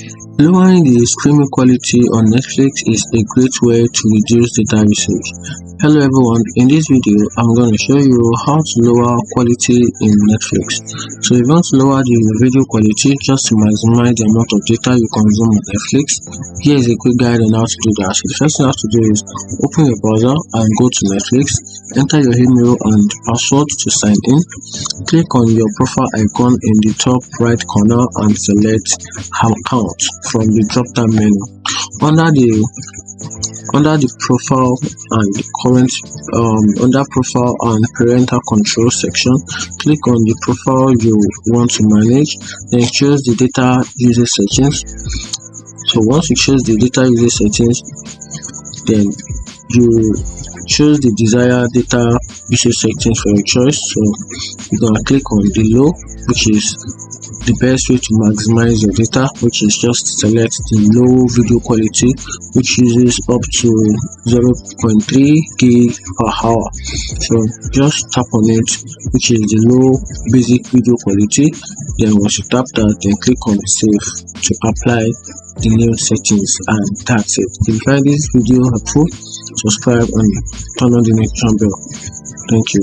Lowering the streaming quality on Netflix is a great way to reduce data usage. Hello everyone, in this video I'm going to show you how to lower quality in Netflix. So if you want to lower the video quality just to maximize the amount of data you consume on Netflix, here is a quick guide on how to do that. So the first thing you have to do is open your browser and go to Netflix, enter your email and password to sign in. Click on your profile icon in the top right corner and select account from the drop down menu. Under the profile and current under profile and parental control section, click on the profile you want to manage, then choose the data usage settings. So once you choose the data usage settings, then you choose the desired data usage settings for your choice. So you're gonna click on the low, which is the best way to maximize your data, which is just select the low video quality, which uses up to 0.3 gig per hour. So just tap on it, which is the low basic video quality. Then once you tap that, then click on save to apply the new settings, and that's it. If you find this video helpful, subscribe and turn on the notification bell. Thank you.